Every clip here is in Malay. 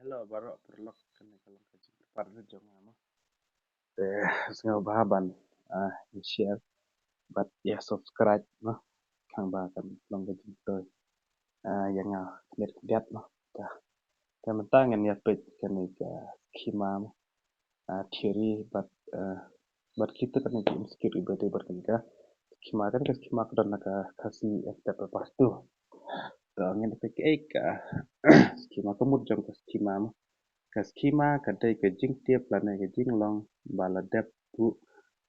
Hello, baru perlu kan kalau kaji parno jong amo. Sengaw bahaban share but ya subscribe no kang ba kan long kaji toy yang lihat lihat no. Ta mentangan ya pet kan ka schema theory but kita kan itu insecure ibadah berkan ka schema kan ka schema kan ka kasih step pas tu. Ta ngin pek ka schema kamut jong ka schema ka schema kadai ka jing tiap lana ka jing long bala dep bu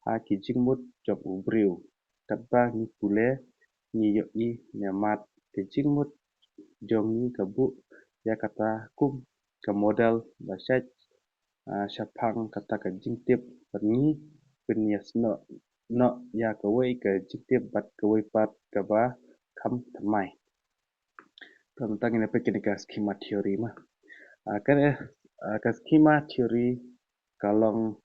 ha ki jing mut job ubriu tabba ni pule ni yo i nyamat ka jing mut jong ni ka bu ya kata kum ka model basaj syapang kata ka jing tiap ni penyas no ya ka wei ka jing tiap bat ka wei pat ka ba kam tamai tentang ini pekin ka schema theory mah kan ka schema theory kalong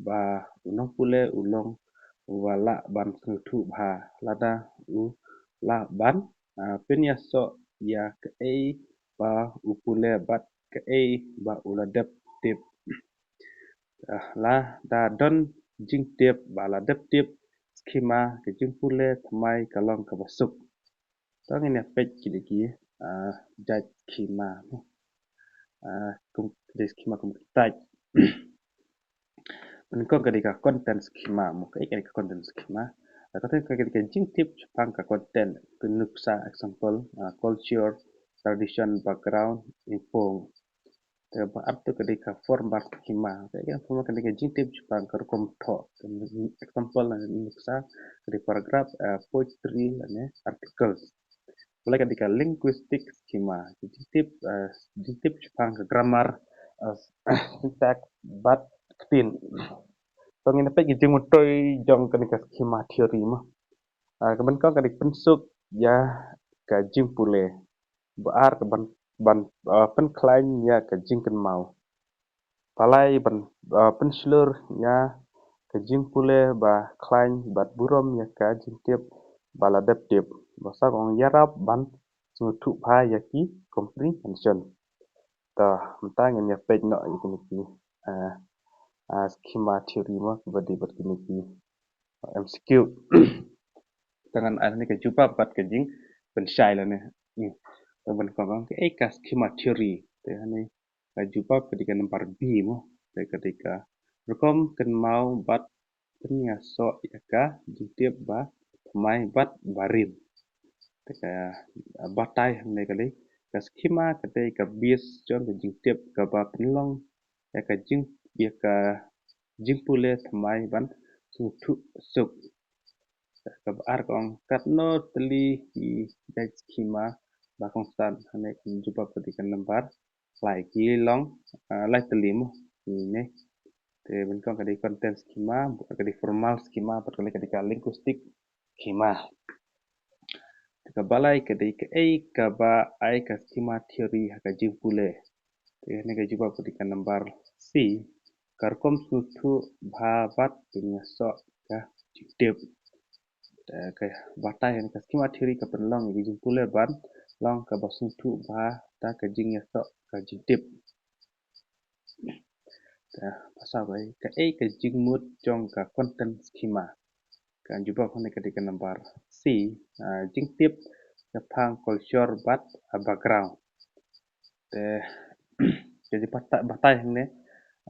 ba unong pule ulong wala ban sutu bha lada u la ban penya so ya ke ba upule bat ke ba uladep tip la da don jing tip ba la dep tip schema ke jing pule thamai kalong ka basuk tong ini pek kidiki jaj schema kum de schema kum taj Menikah ketika konten skema, muka ketika konten skema, atau ketika jing tip Jepang ke konten penuksa example culture, tradition, background, info. Atau ketika format skema, format ketika jing tip Jepang ke rukom to, example penuksa ketika paragraph, poetry, articles. Mulai ketika linguistic skema, jing tip Jepang ke grammar, syntax, but ketin. So ngin pe jing mutoi jong kenika schema theory mah. Keban kau kedik pensuk ya ka jing pule. Baar ke ban pen klaim ya ka jing ken mau. Palai ban penslur ya ka jing pule ba klaim bat burom ya ka jing tip bala dep tip. Basa kong yarap ban sutu pa ya ki comprehension. Ta mentang ya pe no itu niki. Schema theory mah badi berkini MCQ tangan ni ke jumpa bat ke jing pensai lah ni teman kong ke ka schema theory te ni ka jumpa ketika nomor B mo te ketika rekom ken mau bat penya so ya ka jitiep ba mai bat barim te ka batai ni kali ka schema ketika bis jon ke jitiep ka ba penlong ya ka jing pule mai ban sutu suk kabar kong katno teli di jaj schema bakong stan hane jumpa petikan lembar lagi long lai teli mo ini te benkong kadi konten schema bukan kadi formal schema perkali kadi linguistik schema ka balai kadi ke ka ba ai ka schema theory ka jimpule te hane ka jumpa petikan lembar C karkom sutu bhabat punya so ka jitip ke batai ni ka schema theory ka penlong gi jimpule ban long ka basung tu ba ta ka jing ya so ka jitip pasal bai ka jing mut jong ka content schema ka juba khone ketika nomor C jing tip Jepang culture bat background te jadi batai ne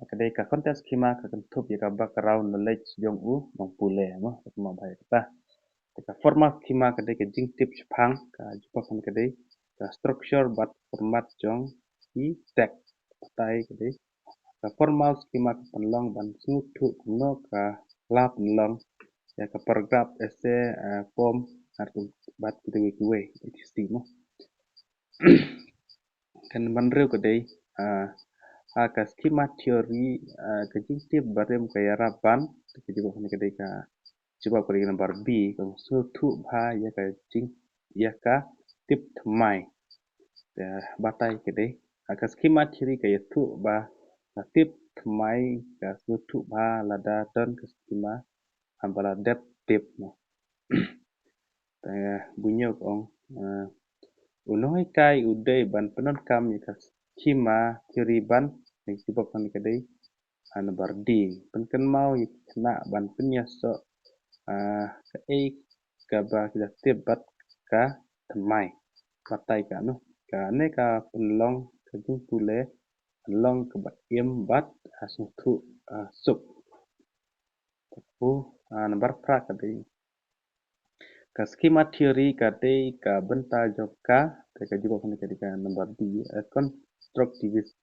ketika content schema ka kentup ya ka background knowledge jong u mangpule mo ma bai ta Ketika format schema ketika jing tip Jepang ka juba khone ketika structure bat format jong i text batai ketika formal schema penlong ban sutu no ka lap long ya ka paragraph essay form atau bat ketika gue itu mo kan manreu kedai ka schema theory ka jing tip barem ka yaraban ke juga kedai ka coba kedai nomor B kang sutu bha ya ka jing ya ka tip mai batai kedai ka schema theory ka yatu ba tip mai ka sutu bha lada ton ka schema ambala dep tip mo bunyo kong unoy kai uday ban penon kam ya ka schema theory ban yang sibuk kan kadai number D penken mau kena ban penyaso ka A ka ba kita tibat ka temai batai ka no ka ne ka penlong ka jing pule penlong ka bat bat asung tu sup number pra kadai ka schema theory kadai ka benta joka ka juga kan kadai number D constructivist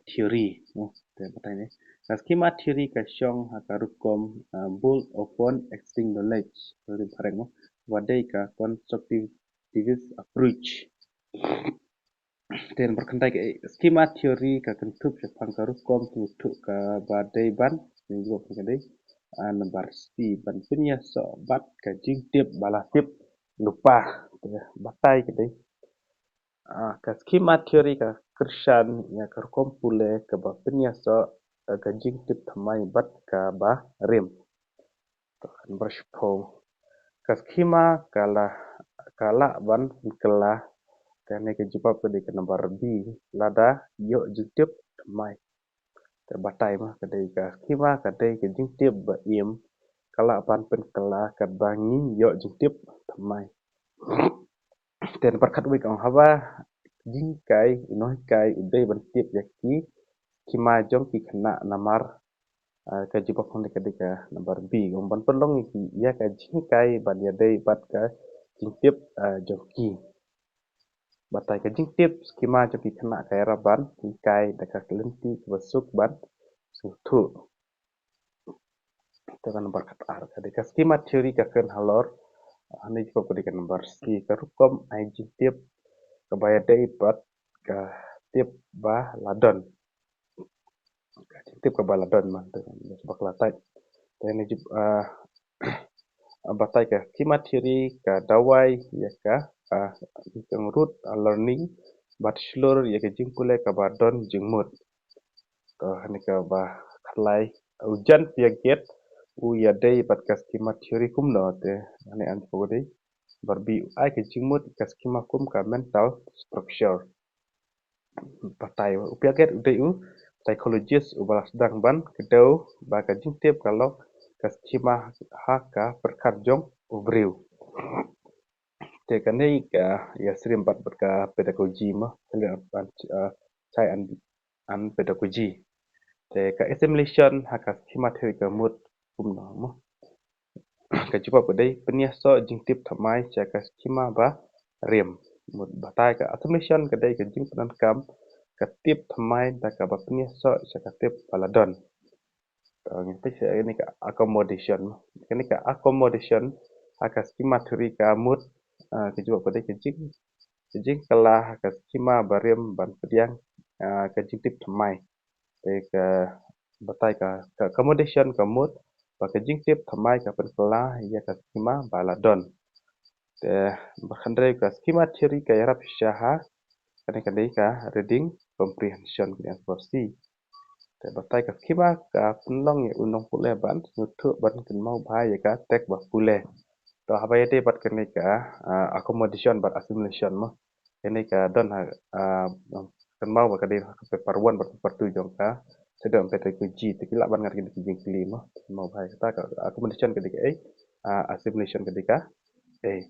theory no te batai ne ka schema theory ka syong ka rukom build upon existing knowledge dari pareng no wadai ka constructivist approach dan berkentai ke schema theory ka kentup sepang ka rukom tu ka badai ban yang juga kadai number C ban punya so bat ka jing tip bala tip lupa batai kadai ka schema theory ka kersan ya ka kompule ka ba penyaso ka jing tip thamai bat ka ba rim to kan bershpong ka schema kala ban kala kane ka jawab ka di number B lada yo jing tip thamai ka batai ma ka dei ka schema ka dei ka jing tip ba im kala ban pen kala ka bangi yo jing tip thamai dan perkat wik ang hawa jingkai inohikai udai bantip yaki kima jong ki kena namar ka jibak hon ka nambar B gomban pelong ki ya ka jingkai ban ya dai bat ka jingtip joki batai ka jingtip kima jong ki kena ka era ban jingkai da ka kelenti besuk ban sutu tekan nambar kat ar ka skema teori ka ken halor ani jibak ka nambar C ka rukom ai jingtip kabaya dai bat ka tip ba ladon tip ka baladon man sebab latai dan ni batai ka kima theory ka dawai ya ka yang root learning but slur ya ka jingpule ka badon jingmut to hani ka ba khlai ujan piaget u ya dai bat ka kima theory kumno te hani an pode barbi ai ka jingmut ka kima kum ka mental structure batai piaget udai psychologist ubalas sedang ban kedau baka jingtip kalau keskima haka perkarjong ubriu te kanai ka ya srim bat ka pedagogi ma kali sai an pedagogi te ka assimilation haka skema theory ka mut kumno mo ka jiba pedai penyaso jingtip thamai cha ka skema ba rem mut batai ka assimilation ka dai ka jing penan kam katip thamai da ka ba penyaso cha ka tip paladon ini ka accommodation ini ka accommodation haka skema theory ka mut kejua pada kejing kalah ka skema barem ban pediang kejing tip thamai ke batai ka accommodation ka mut ba kejing tip thamai ka penkala ya ka skema baladon te bakhandre ka skema theory ka yarap syaha kadang ka reading comprehension ke versi te batai ka skema ka penlong ya unong pule ban nutu ban ken mau bahaya ka tek ba pule to habaya te bat kene ka accommodation bat assimilation mo kene ka don kan mau ba kadin paper 1 bat paper 2 jong ka sedang pedagogi tikila ban ngar kene kijing kili mo mau bahaya ta ka accommodation ketika assimilation ketika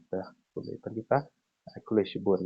ta boleh kita kuliah bun